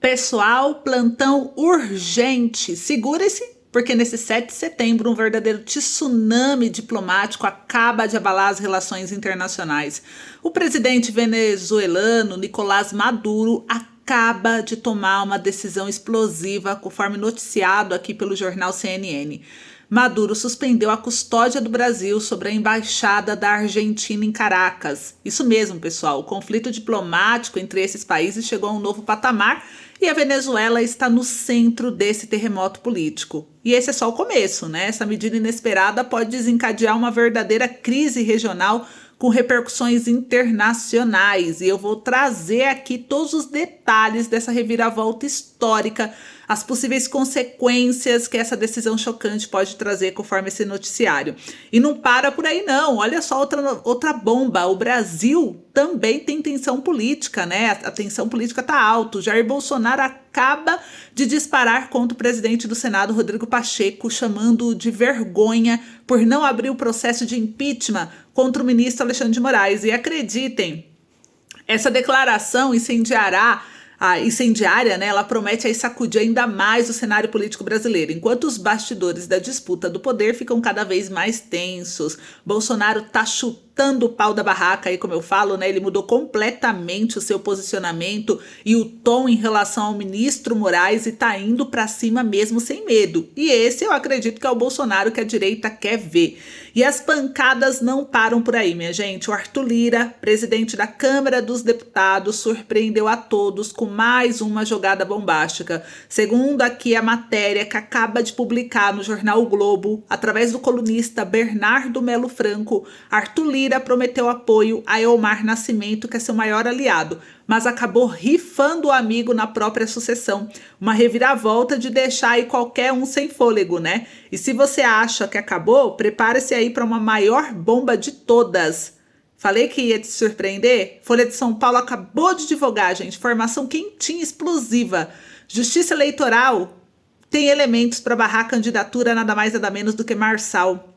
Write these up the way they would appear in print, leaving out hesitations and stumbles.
Pessoal, plantão urgente. Segure-se, porque nesse 7 de setembro um verdadeiro tsunami diplomático acaba de abalar as relações internacionais. O presidente venezuelano Nicolás Maduro acaba de tomar uma decisão explosiva, conforme noticiado aqui pelo jornal CNN. Maduro suspendeu a custódia do Brasil sobre a embaixada da Argentina em Caracas. Isso mesmo, pessoal, o conflito diplomático entre esses países chegou a um novo patamar e a Venezuela está no centro desse terremoto político. E esse é só o começo, né? Essa medida inesperada pode desencadear uma verdadeira crise regional com repercussões internacionais. E eu vou trazer aqui todos os detalhes dessa reviravolta histórica, as possíveis consequências que essa decisão chocante pode trazer conforme esse noticiário. E não para por aí não, olha só outra bomba, o Brasil também tem tensão política, né? A tensão política tá alta. Jair Bolsonaro acaba de disparar contra o presidente do Senado, Rodrigo Pacheco, chamando-o de vergonha por não abrir o processo de impeachment contra o ministro Alexandre de Moraes. E acreditem, essa declaração incendiária, né, ela promete aí sacudir ainda mais o cenário político brasileiro, enquanto os bastidores da disputa do poder ficam cada vez mais tensos. Bolsonaro tá chutando o pau da barraca aí, como eu falo, né? Ele mudou completamente o seu posicionamento e o tom em relação ao ministro Moraes e tá indo pra cima mesmo sem medo. E esse eu acredito que é o Bolsonaro que a direita quer ver. E as pancadas não param por aí, minha gente. O Arthur Lira, presidente da Câmara dos Deputados, surpreendeu a todos com mais uma jogada bombástica. Segundo aqui a matéria que acaba de publicar no jornal O Globo, através do colunista Bernardo Melo Franco, Arthur Lira prometeu apoio a Elmar Nascimento, que é seu maior aliado, mas acabou rifando o amigo na própria sucessão. Uma reviravolta de deixar aí qualquer um sem fôlego, né? E se você acha que acabou, prepare-se aí para uma maior bomba de todas. Falei que ia te surpreender? Folha de São Paulo acabou de divulgar, gente, informação quentinha, explosiva. Justiça Eleitoral tem elementos para barrar a candidatura nada mais nada menos do que Marçal.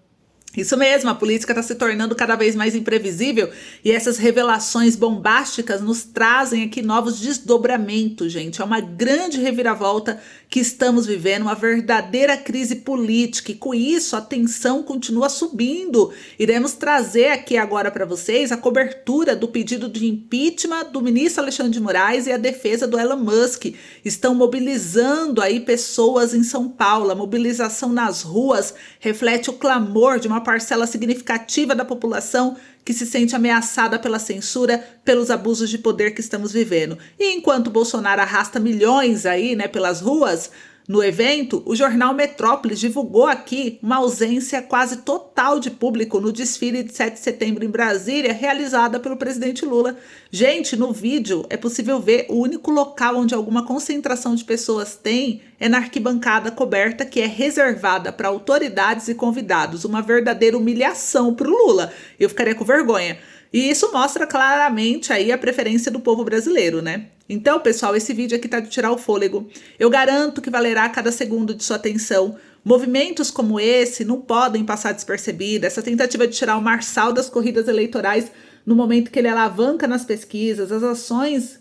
Isso mesmo, a política está se tornando cada vez mais imprevisível e essas revelações bombásticas nos trazem aqui novos desdobramentos, gente. É uma grande reviravolta que estamos vivendo, uma verdadeira crise política e com isso a tensão continua subindo. Iremos trazer aqui agora para vocês a cobertura do pedido de impeachment do ministro Alexandre de Moraes e a defesa do Elon Musk. Estão mobilizando aí pessoas em São Paulo. A mobilização nas ruas reflete o clamor de uma parcela significativa da população que se sente ameaçada pela censura, pelos abusos de poder que estamos vivendo. E enquanto Bolsonaro arrasta milhões aí, né, pelas ruas, no evento, o jornal Metrópolis divulgou aqui uma ausência quase total de público no desfile de 7 de setembro em Brasília, realizada pelo presidente Lula. Gente, no vídeo é possível ver o único local onde alguma concentração de pessoas tem é na arquibancada coberta, que é reservada para autoridades e convidados. Uma verdadeira humilhação para o Lula. Eu ficaria com vergonha. E isso mostra claramente aí a preferência do povo brasileiro, né? Então, pessoal, esse vídeo aqui tá de tirar o fôlego. Eu garanto que valerá cada segundo de sua atenção. Movimentos como esse não podem passar despercebidos. Essa tentativa de tirar o Marçal das corridas eleitorais no momento que ele alavanca nas pesquisas, as ações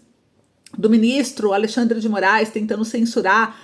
do ministro Alexandre de Moraes tentando censurar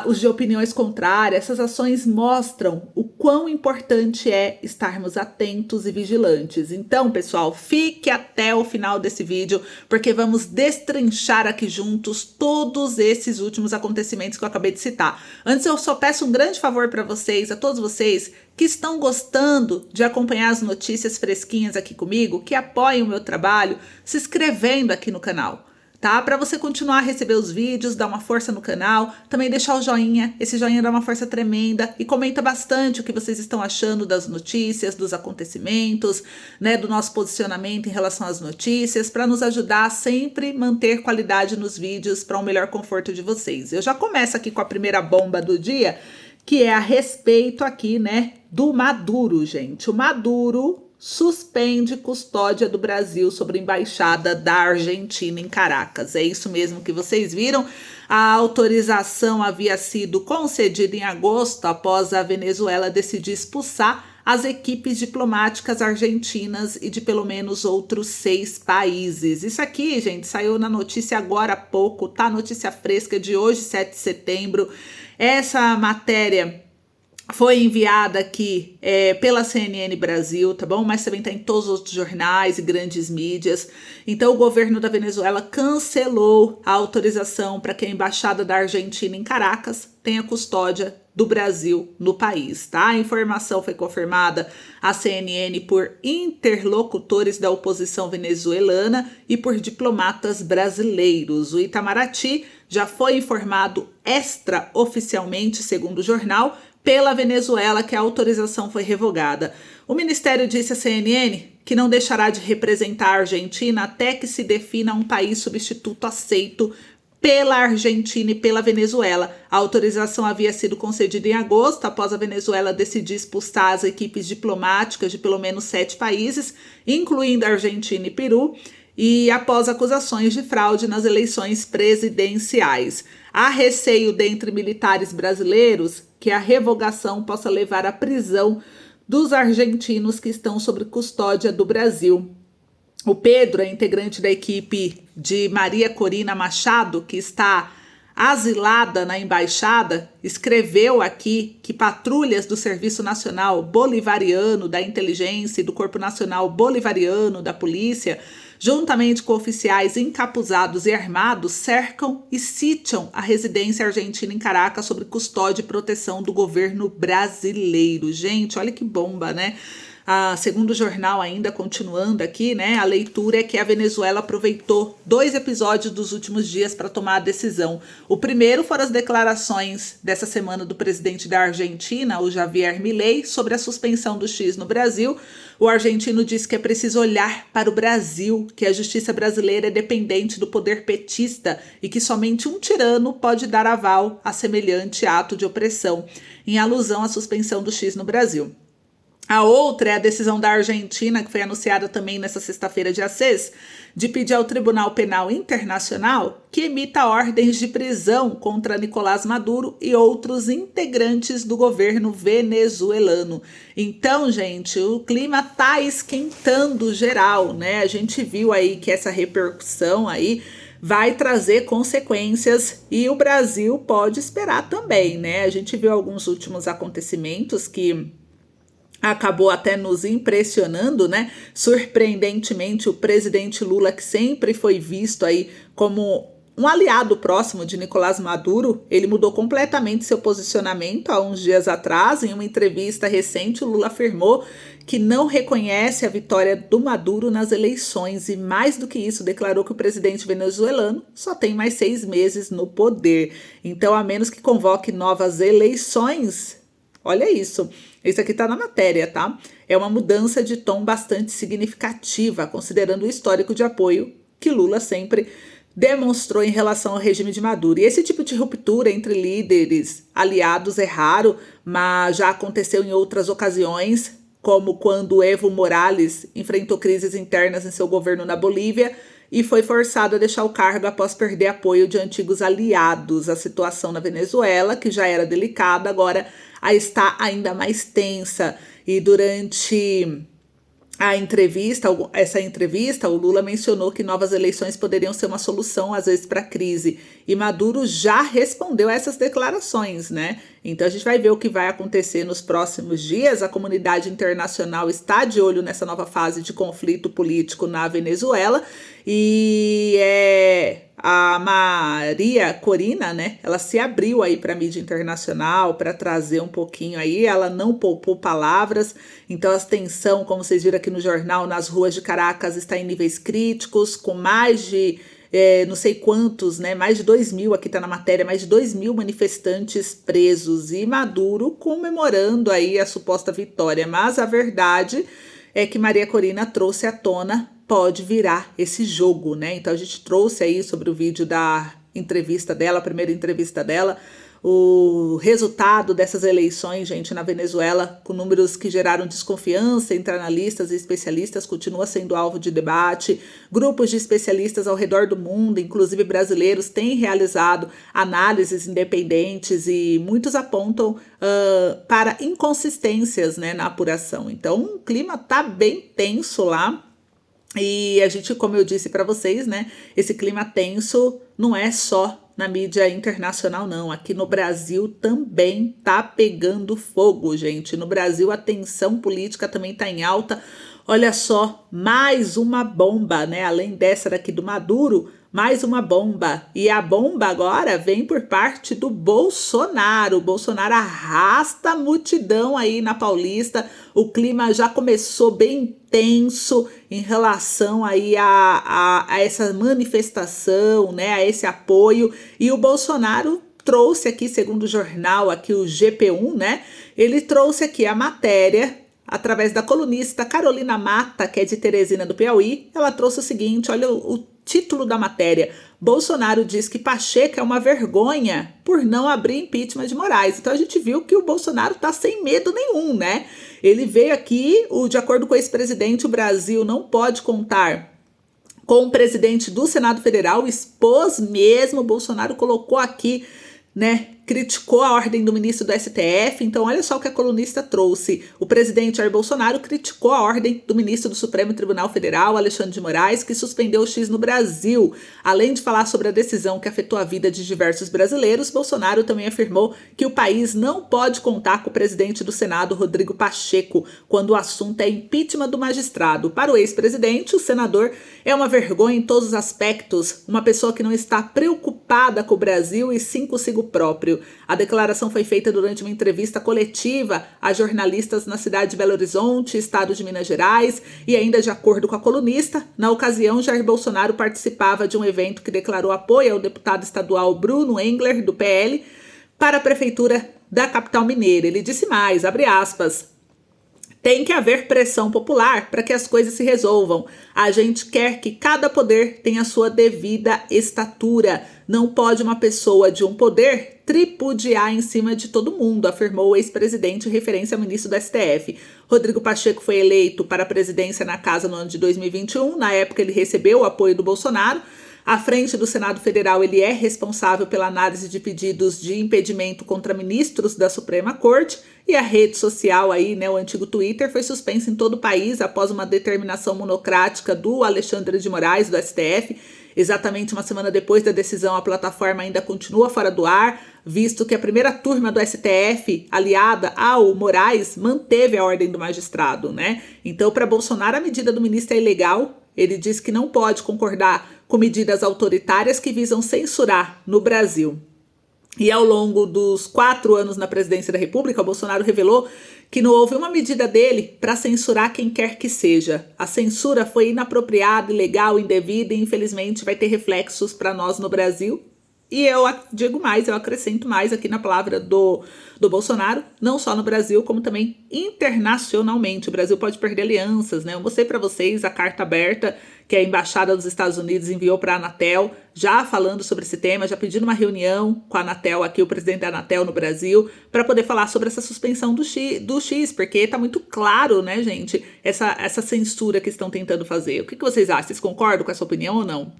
os de opiniões contrárias, essas ações mostram o quão importante é estarmos atentos e vigilantes. Então, pessoal, fique até o final desse vídeo, porque vamos destrinchar aqui juntos todos esses últimos acontecimentos que eu acabei de citar. Antes, eu só peço um grande favor para vocês, a todos vocês que estão gostando de acompanhar as notícias fresquinhas aqui comigo, que apoiem o meu trabalho, se inscrevendo aqui no canal. Tá? Para você continuar a receber os vídeos, dar uma força no canal, também deixar o joinha, esse joinha dá uma força tremenda e comenta bastante o que vocês estão achando das notícias, dos acontecimentos, né, do nosso posicionamento em relação às notícias, para nos ajudar a sempre manter qualidade nos vídeos para um melhor conforto de vocês. Eu já começo aqui com a primeira bomba do dia, que é a respeito aqui, né, do Maduro, gente. O Maduro suspende custódia do Brasil sobre a embaixada da Argentina em Caracas. É isso mesmo que vocês viram. A autorização havia sido concedida em agosto após a Venezuela decidir expulsar as equipes diplomáticas argentinas e de pelo menos outros 6 países. Isso aqui, gente, saiu na notícia agora há pouco, tá? Notícia fresca de hoje, 7 de setembro. Essa matéria foi enviada aqui pela CNN Brasil, tá bom? Mas também tá em todos os outros jornais e grandes mídias. Então, o governo da Venezuela cancelou a autorização para que a embaixada da Argentina em Caracas tenha custódia do Brasil no país, tá? A informação foi confirmada à CNN por interlocutores da oposição venezuelana e por diplomatas brasileiros. O Itamaraty já foi informado extraoficialmente, segundo o jornal, pela Venezuela que a autorização foi revogada. O ministério disse à CNN que não deixará de representar a Argentina até que se defina um país substituto aceito pela Argentina e pela Venezuela. A autorização havia sido concedida em agosto, após a Venezuela decidir expulsar as equipes diplomáticas de pelo menos 7 países, incluindo a Argentina e Peru, e após acusações de fraude nas eleições presidenciais. Há receio dentre militares brasileiros que a revogação possa levar à prisão dos argentinos que estão sob custódia do Brasil. O Pedro é integrante da equipe de Maria Corina Machado, que está asilada na embaixada, escreveu aqui que patrulhas do Serviço Nacional Bolivariano da Inteligência e do Corpo Nacional Bolivariano da Polícia, juntamente com oficiais encapuzados e armados, cercam e sitiam a residência argentina em Caracas sob custódia e proteção do governo brasileiro. Gente, olha que bomba, né? Segundo o jornal, ainda continuando aqui, né, a leitura é que a Venezuela aproveitou 2 episódios dos últimos dias para tomar a decisão. O primeiro foram as declarações dessa semana do presidente da Argentina, o Javier Milei, sobre a suspensão do X no Brasil. O argentino disse que é preciso olhar para o Brasil, que a justiça brasileira é dependente do poder petista e que somente um tirano pode dar aval a semelhante ato de opressão, em alusão à suspensão do X no Brasil. A outra é a decisão da Argentina, que foi anunciada também nesta sexta-feira, dia 6, de pedir ao Tribunal Penal Internacional que emita ordens de prisão contra Nicolás Maduro e outros integrantes do governo venezuelano. Então, gente, o clima tá esquentando geral, né? A gente viu aí que essa repercussão aí vai trazer consequências e o Brasil pode esperar também, né? A gente viu alguns últimos acontecimentos que acabou até nos impressionando, né? Surpreendentemente, o presidente Lula, que sempre foi visto aí como um aliado próximo de Nicolás Maduro, ele mudou completamente seu posicionamento há uns dias atrás. Em uma entrevista recente, o Lula afirmou que não reconhece a vitória do Maduro nas eleições e, mais do que isso, declarou que o presidente venezuelano só tem mais 6 meses no poder. Então, a menos que convoque novas eleições, olha isso. Isso aqui está na matéria, tá? É uma mudança de tom bastante significativa, considerando o histórico de apoio que Lula sempre demonstrou em relação ao regime de Maduro. E esse tipo de ruptura entre líderes aliados é raro, mas já aconteceu em outras ocasiões, como quando Evo Morales enfrentou crises internas em seu governo na Bolívia e foi forçado a deixar o cargo após perder apoio de antigos aliados. A situação na Venezuela, que já era delicada, agora está ainda mais tensa. E durante essa entrevista, o Lula mencionou que novas eleições poderiam ser uma solução, às vezes, para a crise. E Maduro já respondeu a essas declarações, né? Então a gente vai ver o que vai acontecer nos próximos dias. A comunidade internacional está de olho nessa nova fase de conflito político na Venezuela. E a Maria Corina, né? Ela se abriu aí para a mídia internacional para trazer um pouquinho aí. Ela não poupou palavras. Então a tensão, como vocês viram aqui no jornal, nas ruas de Caracas está em níveis críticos, com mais de não sei quantos, né? Mais de 2.000, aqui tá na matéria, mais de 2.000 manifestantes presos e Maduro comemorando aí a suposta vitória. Mas a verdade é que Maria Corina trouxe à tona, pode virar esse jogo, né? Então a gente trouxe aí sobre o vídeo da entrevista dela, a primeira entrevista dela. o resultado dessas eleições, gente, na Venezuela, com números que geraram desconfiança entre analistas e especialistas, continua sendo alvo de debate. Grupos de especialistas ao redor do mundo, inclusive brasileiros, têm realizado análises independentes e muitos apontam para inconsistências, né, na apuração. Então, o clima está bem tenso lá. E a gente, como eu disse para vocês, né, esse clima tenso não é só na mídia internacional, não. Aqui no Brasil também tá pegando fogo, gente. No Brasil a tensão política também tá em alta. Olha só, mais uma bomba, né? Além dessa daqui do Maduro, mais uma bomba. E a bomba agora vem por parte do Bolsonaro. O Bolsonaro arrasta a multidão aí na Paulista. O clima já começou bem tenso em relação aí a essa manifestação, né? A esse apoio. E o Bolsonaro trouxe aqui, segundo o jornal aqui, o GP1, né? Ele trouxe aqui a matéria através da colunista Carolina Mata, que é de Teresina do Piauí. Ela trouxe o seguinte, olha o título da matéria: Bolsonaro diz que Pacheco é uma vergonha por não abrir impeachment de Moraes. Então a gente viu que o Bolsonaro tá sem medo nenhum, né? Ele veio aqui, de acordo com o ex-presidente, o Brasil não pode contar com o presidente do Senado Federal, expôs mesmo, o Bolsonaro colocou aqui, né, criticou a ordem do ministro do STF. Então olha só o que a colunista trouxe. O presidente Jair Bolsonaro criticou a ordem do ministro do Supremo Tribunal Federal, Alexandre de Moraes, que suspendeu o X no Brasil. Além de falar sobre a decisão que afetou a vida de diversos brasileiros, Bolsonaro também afirmou que o país não pode contar com o presidente do Senado, Rodrigo Pacheco, quando o assunto é impeachment do magistrado. Para o ex-presidente, o senador é uma vergonha em todos os aspectos, uma pessoa que não está preocupada com o Brasil e sim consigo próprio. A declaração foi feita durante uma entrevista coletiva a jornalistas na cidade de Belo Horizonte, estado de Minas Gerais, e ainda de acordo com a colunista, na ocasião Jair Bolsonaro participava de um evento que declarou apoio ao deputado estadual Bruno Engler, do PL, para a prefeitura da capital mineira. Ele disse mais, abre aspas: tem que haver pressão popular para que as coisas se resolvam. A gente quer que cada poder tenha sua devida estatura. Não pode uma pessoa de um poder tripudiar em cima de todo mundo, afirmou o ex-presidente em referência ao ministro do STF. Rodrigo Pacheco foi eleito para a presidência na casa no ano de 2021. Na época ele recebeu o apoio do Bolsonaro. À frente do Senado Federal, ele é responsável pela análise de pedidos de impedimento contra ministros da Suprema Corte, e a rede social aí, né, o antigo Twitter, foi suspensa em todo o país após uma determinação monocrática do Alexandre de Moraes, do STF. Exatamente uma semana depois da decisão, a plataforma ainda continua fora do ar, visto que a primeira turma do STF, aliada ao Moraes, manteve a ordem do magistrado, né? Então, para Bolsonaro, a medida do ministro é ilegal. Ele diz que não pode concordar com medidas autoritárias que visam censurar no Brasil. E ao longo dos 4 anos na presidência da República, Bolsonaro revelou que não houve uma medida dele para censurar quem quer que seja. A censura foi inapropriada, ilegal, indevida e infelizmente vai ter reflexos para nós no Brasil. E eu digo mais, eu acrescento mais aqui na palavra do Bolsonaro, não só no Brasil, como também internacionalmente. O Brasil pode perder alianças, né? Eu mostrei para vocês a carta aberta que a Embaixada dos Estados Unidos enviou para a Anatel, já falando sobre esse tema, já pedindo uma reunião com a Anatel, aqui o presidente da Anatel no Brasil, para poder falar sobre essa suspensão do X, porque está muito claro, né, gente, essa censura que estão tentando fazer. O que vocês acham? Vocês concordam com essa opinião ou não?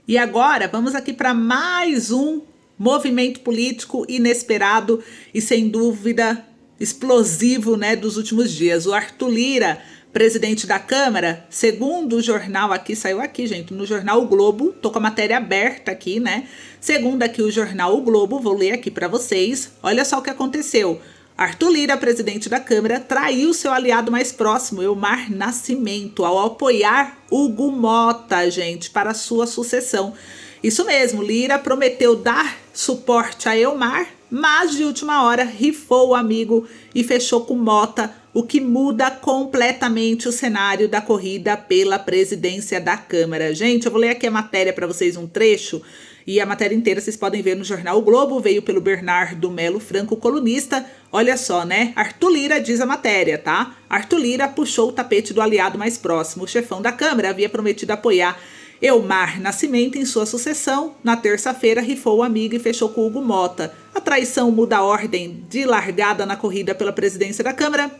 E agora, vamos aqui para mais um movimento político inesperado e, sem dúvida, explosivo, né, dos últimos dias. O Arthur Lira, presidente da Câmara, segundo o jornal aqui, saiu aqui, gente, no jornal O Globo, tô com a matéria aberta aqui, né? Segundo aqui o jornal O Globo, vou ler aqui para vocês. Olha só o que aconteceu. Arthur Lira, presidente da Câmara, traiu seu aliado mais próximo, Elmar Nascimento, ao apoiar Hugo Mota, gente, para sua sucessão. Isso mesmo, Lira prometeu dar suporte a Elmar, mas de última hora rifou o amigo e fechou com Mota, o que muda completamente o cenário da corrida pela presidência da Câmara. Gente, eu vou ler aqui a matéria para vocês, um trecho. E a matéria inteira vocês podem ver no jornal O Globo, veio pelo Bernardo Melo Franco, colunista. Olha só, né? Arthur Lira diz a matéria, tá? Arthur Lira puxou o tapete do aliado mais próximo. O chefão da Câmara havia prometido apoiar Elmar Nascimento, em sua sucessão, na terça-feira rifou o amigo e fechou com Hugo Mota. A traição muda a ordem de largada na corrida pela presidência da Câmara.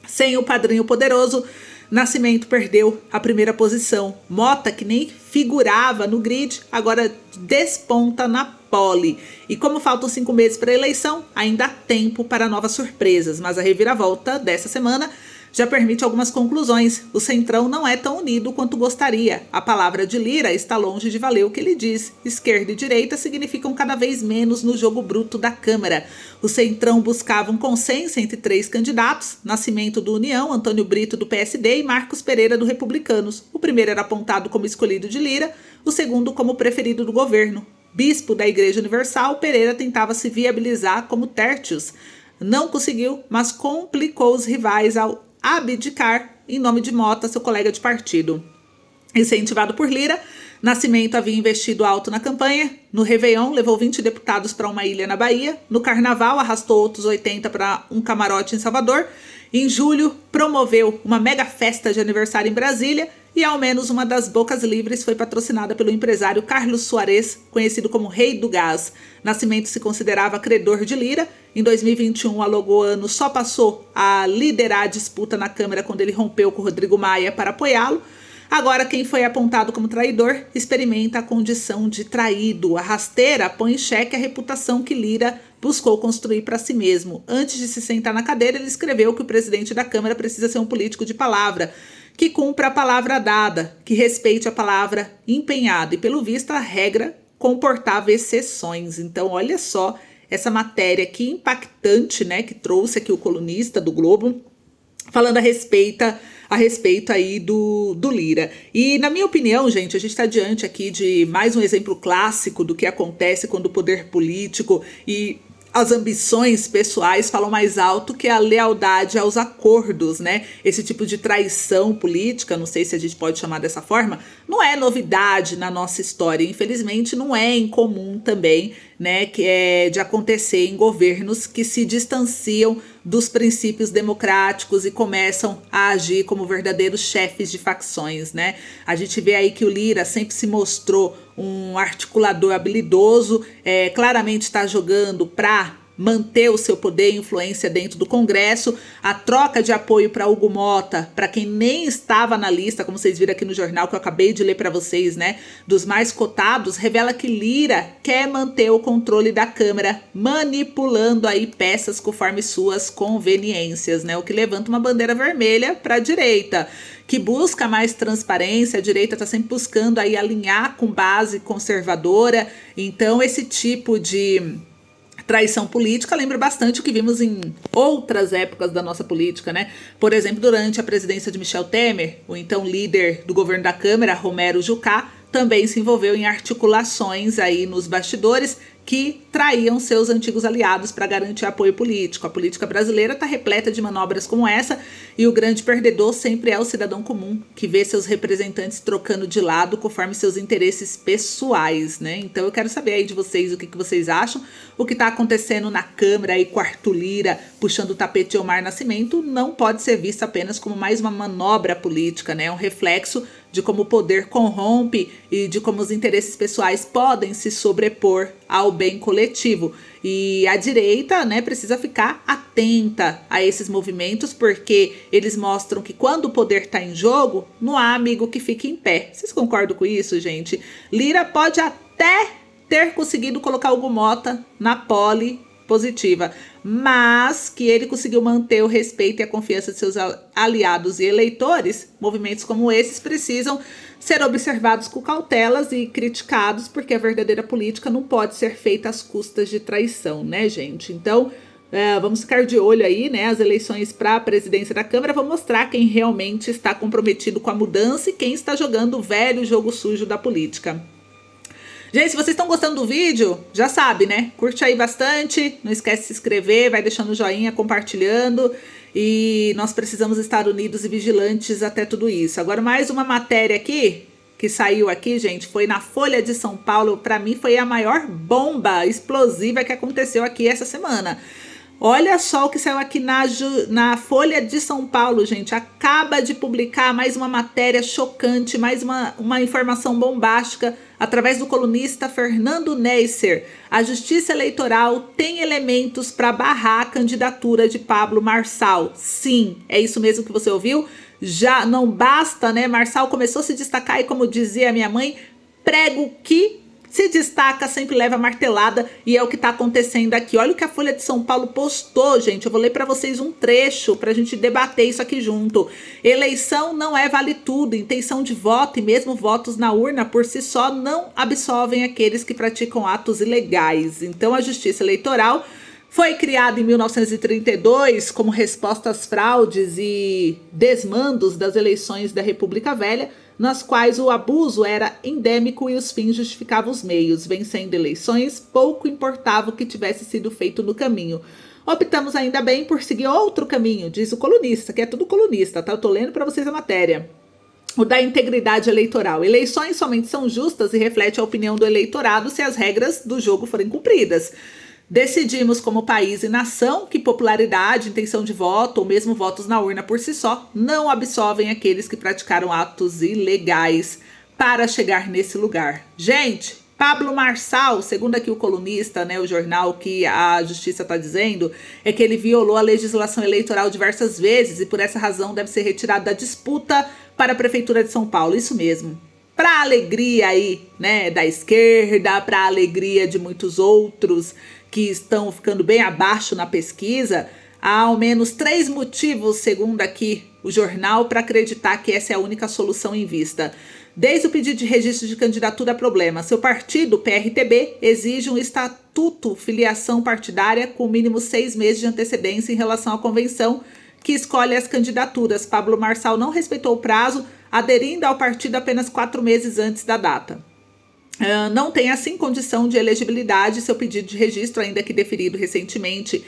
Sem o padrinho poderoso, Nascimento perdeu a primeira posição. Mota, que nem figurava no grid, agora desponta na pole. E como faltam 5 meses para a eleição, ainda há tempo para novas surpresas. Mas a reviravolta dessa semana já permite algumas conclusões. O Centrão não é tão unido quanto gostaria. A palavra de Lira está longe de valer o que ele diz. Esquerda e direita significam cada vez menos no jogo bruto da Câmara. O Centrão buscava um consenso entre 3 candidatos: Nascimento do União, Antônio Brito do PSD e Marcos Pereira do Republicanos. O primeiro era apontado como escolhido de Lira, o segundo como preferido do governo. Bispo da Igreja Universal, Pereira tentava se viabilizar como Tertius. Não conseguiu, mas complicou os rivais ao abdicar em nome de Mota, seu colega de partido. Incentivado por Lira, Nascimento havia investido alto na campanha. No Réveillon, levou 20 deputados para uma ilha na Bahia. No Carnaval, arrastou outros 80 para um camarote em Salvador. Em julho, promoveu uma mega festa de aniversário em Brasília. E ao menos uma das bocas livres foi patrocinada pelo empresário Carlos Soares, conhecido como Rei do Gás. Nascimento se considerava credor de Lira. Em 2021, o alagoano só passou a liderar a disputa na Câmara quando ele rompeu com Rodrigo Maia para apoiá-lo. Agora, quem foi apontado como traidor experimenta a condição de traído. A rasteira põe em xeque a reputação que Lira buscou construir para si mesmo. Antes de se sentar na cadeira, ele escreveu que o presidente da Câmara precisa ser um político de palavra, que cumpra a palavra dada, que respeite a palavra empenhada. E, pelo visto, a regra comportava exceções. Então, olha só essa matéria que impactante, né, que trouxe aqui o colunista do Globo, falando a respeito aí do Lira. E, na minha opinião, gente, a gente está diante aqui de mais um exemplo clássico do que acontece quando o poder político e as ambições pessoais falam mais alto que a lealdade aos acordos, né? Esse tipo de traição política, não sei se a gente pode chamar dessa forma, não é novidade na nossa história. Infelizmente, não é incomum também, né, que é de acontecer em governos que se distanciam dos princípios democráticos e começam a agir como verdadeiros chefes de facções, né? A gente vê aí que o Lira sempre se mostrou um articulador habilidoso, claramente está jogando para manter o seu poder e influência dentro do Congresso. A troca de apoio para Hugo Mota, para quem nem estava na lista, como vocês viram aqui no jornal que eu acabei de ler para vocês, né, dos mais cotados, revela que Lira quer manter o controle da Câmara, manipulando aí peças conforme suas conveniências, né, o que levanta uma bandeira vermelha para a direita, que busca mais transparência. A direita está sempre buscando aí alinhar com base conservadora. Então, esse tipo de traição política lembra bastante o que vimos em outras épocas da nossa política, né? Por exemplo, durante a presidência de Michel Temer, o então líder do governo da Câmara, Romero Jucá, também se envolveu em articulações aí nos bastidores que traíam seus antigos aliados para garantir apoio político. A política brasileira está repleta de manobras como essa, e o grande perdedor sempre é o cidadão comum, que vê seus representantes trocando de lado conforme seus interesses pessoais, né? Então eu quero saber aí de vocês o que vocês acham. O que está acontecendo na Câmara aí com Arthur Lira puxando o tapete de Elmar Nascimento não pode ser visto apenas como mais uma manobra política, né? É um reflexo de como o poder corrompe e de como os interesses pessoais podem se sobrepor ao bem coletivo. E a direita, né, precisa ficar atenta a esses movimentos, porque eles mostram que quando o poder está em jogo, não há amigo que fique em pé. Vocês concordam com isso, gente? Lira pode até ter conseguido colocar Hugo Mota na pole positiva, mas que ele conseguiu manter o respeito e a confiança de seus aliados e eleitores. Movimentos como esses precisam ser observados com cautelas e criticados, porque a verdadeira política não pode ser feita às custas de traição, né, gente? Então, vamos ficar de olho aí, né? As eleições para a presidência da Câmara vão mostrar quem realmente está comprometido com a mudança e quem está jogando o velho jogo sujo da política. Gente, se vocês estão gostando do vídeo, já sabe, né? Curte aí bastante, não esquece de se inscrever, vai deixando o joinha, compartilhando. E nós precisamos estar unidos e vigilantes até tudo isso. Agora, mais uma matéria aqui, que saiu aqui, gente, foi na Folha de São Paulo. Para mim, foi a maior bomba explosiva que aconteceu aqui essa semana. Olha só o que saiu aqui na Folha de São Paulo, gente. Acaba de publicar mais uma matéria chocante, mais uma informação bombástica, através do colunista Fernando Neisser. A Justiça Eleitoral tem elementos para barrar a candidatura de Pablo Marçal. Sim, é isso mesmo que você ouviu. Já não basta, né? Marçal começou a se destacar e, como dizia a minha mãe, prego que se destaca, sempre leva martelada, e é o que está acontecendo aqui. Olha o que a Folha de São Paulo postou, gente. Eu vou ler para vocês um trecho para a gente debater isso aqui junto. Eleição não é vale tudo. Intenção de voto e mesmo votos na urna por si só não absolvem aqueles que praticam atos ilegais. Então, a Justiça Eleitoral foi criada em 1932 como resposta às fraudes e desmandos das eleições da República Velha, nas quais o abuso era endêmico e os fins justificavam os meios. Vencendo eleições, pouco importava o que tivesse sido feito no caminho. Optamos ainda bem por seguir outro caminho, diz o colunista, que é tudo colunista, tá? Eu tô lendo para vocês a matéria. O da integridade eleitoral. Eleições somente são justas e refletem a opinião do eleitorado se as regras do jogo forem cumpridas. Decidimos como país e nação que popularidade, intenção de voto ou mesmo votos na urna por si só não absolvem aqueles que praticaram atos ilegais para chegar nesse lugar. Gente, Pablo Marçal, segundo aqui o colunista, né, o jornal que a justiça está dizendo, é que ele violou a legislação eleitoral diversas vezes e por essa razão deve ser retirado da disputa para a Prefeitura de São Paulo. Isso mesmo. Para a alegria aí, né, da esquerda, para a alegria de muitos outros que estão ficando bem abaixo na pesquisa, há ao menos 3 motivos, segundo aqui o jornal, para acreditar que essa é a única solução em vista. Desde o pedido de registro de candidatura a problema, seu partido, PRTB, exige um estatuto filiação partidária com mínimo 6 meses de antecedência em relação à convenção que escolhe as candidaturas. Pablo Marçal não respeitou o prazo, aderindo ao partido apenas 4 meses antes da data. Não tem, assim, condição de elegibilidade. Seu pedido de registro, ainda que deferido recentemente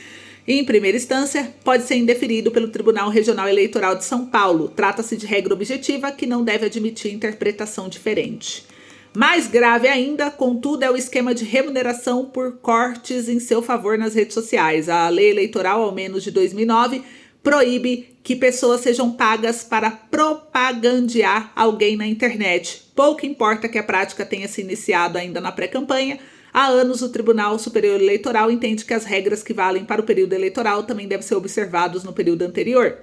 em primeira instância, pode ser indeferido pelo Tribunal Regional Eleitoral de São Paulo. Trata-se de regra objetiva que não deve admitir interpretação diferente. Mais grave ainda, contudo, é o esquema de remuneração por cortes em seu favor nas redes sociais. A lei eleitoral, ao menos de 2009, proíbe que pessoas sejam pagas para propagandear alguém na internet. Pouco importa que a prática tenha se iniciado ainda na pré-campanha. Há anos, o Tribunal Superior Eleitoral entende que as regras que valem para o período eleitoral também devem ser observadas no período anterior.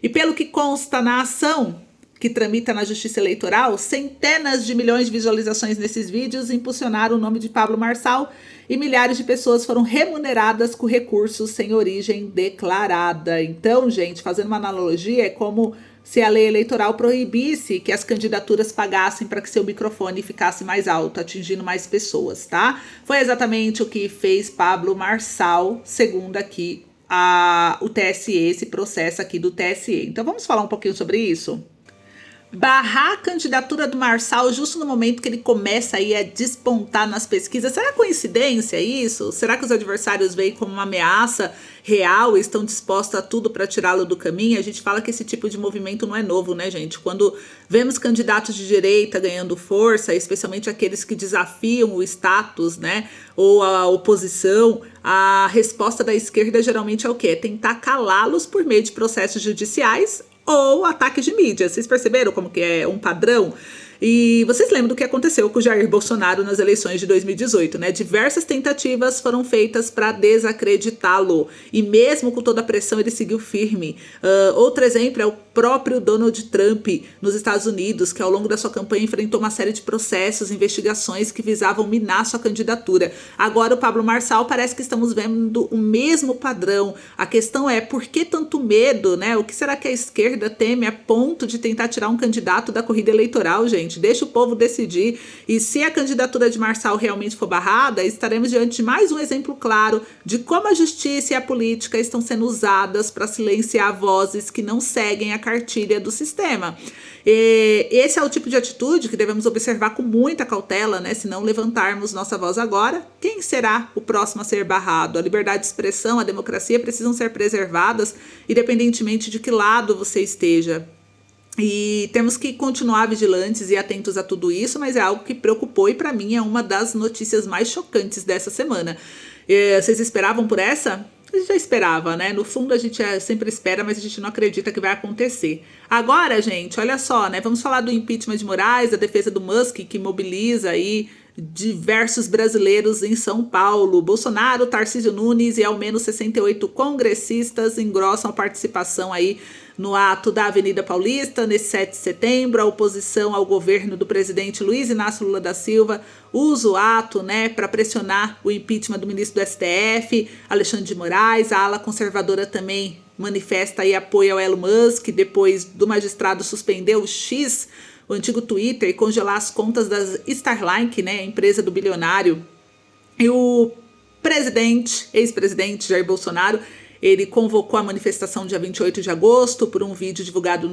E pelo que consta na ação que tramita na Justiça Eleitoral, centenas de milhões de visualizações nesses vídeos impulsionaram o nome de Pablo Marçal e milhares de pessoas foram remuneradas com recursos sem origem declarada. Então, gente, fazendo uma analogia, é como se a lei eleitoral proibisse que as candidaturas pagassem para que seu microfone ficasse mais alto, atingindo mais pessoas, tá? Foi exatamente o que fez Pablo Marçal, segundo aqui o TSE, esse processo aqui do TSE. Então, vamos falar um pouquinho sobre isso? Barrar a candidatura do Marçal justo no momento que ele começa aí a despontar nas pesquisas. Será coincidência isso? Será que os adversários veem como uma ameaça real e estão dispostos a tudo para tirá-lo do caminho? A gente fala que esse tipo de movimento não é novo, né, gente? Quando vemos candidatos de direita ganhando força, especialmente aqueles que desafiam o status, né, ou a oposição, a resposta da esquerda geralmente é o quê? É tentar calá-los por meio de processos judiciais ou ataques de mídia. Vocês perceberam como que é um padrão? E vocês lembram do que aconteceu com o Jair Bolsonaro nas eleições de 2018, né? Diversas tentativas foram feitas para desacreditá-lo. E mesmo com toda a pressão, ele seguiu firme. Outro exemplo é o próprio Donald Trump nos Estados Unidos, que ao longo da sua campanha enfrentou uma série de processos, investigações que visavam minar sua candidatura. Agora o Pablo Marçal, parece que estamos vendo o mesmo padrão. A questão é, por que tanto medo, né? O que será que a esquerda teme a ponto de tentar tirar um candidato da corrida eleitoral, gente? Deixa o povo decidir. E se a candidatura de Marçal realmente for barrada, estaremos diante de mais um exemplo claro de como a justiça e a política estão sendo usadas para silenciar vozes que não seguem a cartilha do sistema. E esse é o tipo de atitude que devemos observar com muita cautela, né? Se não levantarmos nossa voz agora, quem será o próximo a ser barrado? A liberdade de expressão, a democracia precisam ser preservadas, independentemente de que lado você esteja. E temos que continuar vigilantes e atentos a tudo isso, mas é algo que preocupou e para mim é uma das notícias mais chocantes dessa semana. Vocês esperavam por essa? a gente já esperava, né? No fundo a gente sempre espera, mas a gente não acredita que vai acontecer. Agora, gente, olha só, né? Vamos falar do impeachment de Moraes, da defesa do Musk, que mobiliza aí diversos brasileiros em São Paulo. Bolsonaro, Tarcísio Nunes e ao menos 68 congressistas engrossam a participação aí no ato da Avenida Paulista, nesse 7 de setembro. A oposição ao governo do presidente Luiz Inácio Lula da Silva usa o ato, né, para pressionar o impeachment do ministro do STF, Alexandre de Moraes. A ala conservadora também manifesta aí apoio ao Elon Musk, depois do magistrado suspender o X, o antigo Twitter, e congelar as contas da Starlink, né, a empresa do bilionário. E o ex-presidente Jair Bolsonaro, ele convocou a manifestação dia 28 de agosto por um vídeo divulgado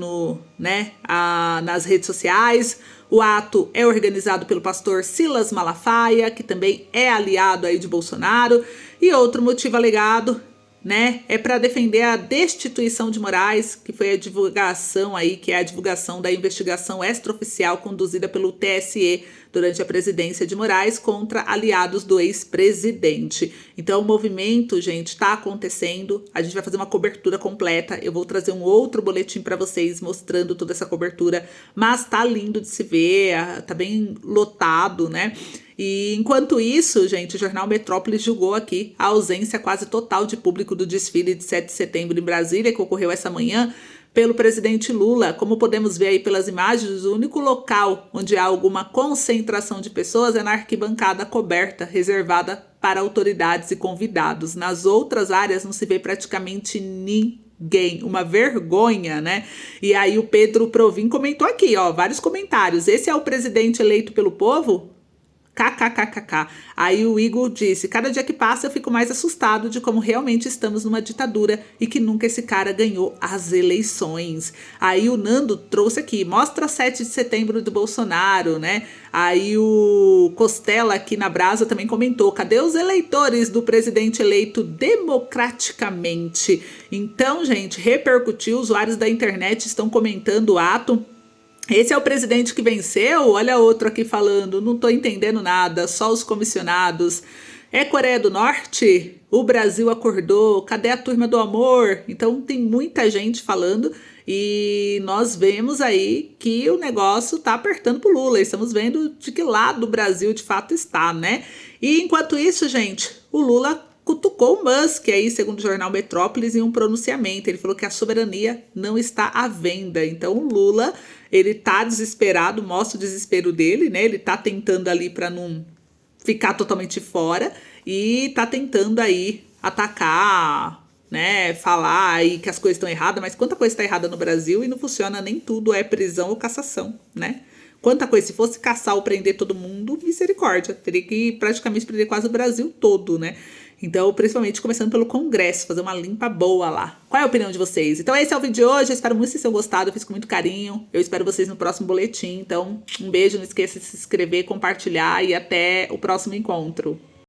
nas redes sociais. O ato é organizado pelo pastor Silas Malafaia, que também é aliado aí de Bolsonaro. E outro motivo alegado, né, é para defender a destituição de Moraes, que foi a divulgação aí, que é a divulgação da investigação extraoficial conduzida pelo TSE durante a presidência de Moraes contra aliados do ex-presidente. Então o movimento, gente, está acontecendo. A gente vai fazer uma cobertura completa. Eu vou trazer um outro boletim para vocês mostrando toda essa cobertura, mas tá lindo de se ver, tá bem lotado, né? E enquanto isso, gente, o jornal Metrópolis julgou aqui a ausência quase total de público do desfile de 7 de setembro em Brasília, que ocorreu essa manhã, pelo presidente Lula. Como podemos ver aí pelas imagens, o único local onde há alguma concentração de pessoas é na arquibancada coberta, reservada para autoridades e convidados. Nas outras áreas não se vê praticamente ninguém, uma vergonha, né? E aí o Pedro Provin comentou aqui, ó, vários comentários. Esse é o presidente eleito pelo povo? KKKKK. Aí o Igor disse: cada dia que passa eu fico mais assustado de como realmente estamos numa ditadura e que nunca esse cara ganhou as eleições. Aí o Nando trouxe aqui: mostra 7 de setembro do Bolsonaro, né? Aí o Costela aqui na Brasa também comentou: cadê os eleitores do presidente eleito democraticamente? Então, gente, repercutiu, usuários da internet estão comentando o ato. Esse é o presidente que venceu? Olha outro aqui falando, não tô entendendo nada, só os comissionados. É Coreia do Norte? O Brasil acordou, cadê a turma do amor? Então tem muita gente falando e nós vemos aí que o negócio tá apertando pro Lula. Estamos vendo de que lado o Brasil de fato está, né? E enquanto isso, gente, o Lula cutucou o Musk aí, segundo o jornal Metrópolis, em um pronunciamento. Ele falou que a soberania não está à venda. Então o Lula, ele tá desesperado, mostra o desespero dele, né? Ele tá tentando ali para não ficar totalmente fora e tá tentando aí atacar, né? Falar aí que as coisas estão erradas, mas quanta coisa está errada no Brasil e não funciona, nem tudo é prisão ou cassação, né? Quanta coisa, se fosse caçar ou prender todo mundo, misericórdia, teria que praticamente prender quase o Brasil todo, né? Então, principalmente começando pelo Congresso, fazer uma limpa boa lá. Qual é a opinião de vocês? Então, esse é o vídeo de hoje. Eu espero muito que vocês tenham gostado. Eu fiz com muito carinho. Eu espero vocês no próximo boletim. Então, um beijo. Não esqueça de se inscrever, compartilhar e até o próximo encontro.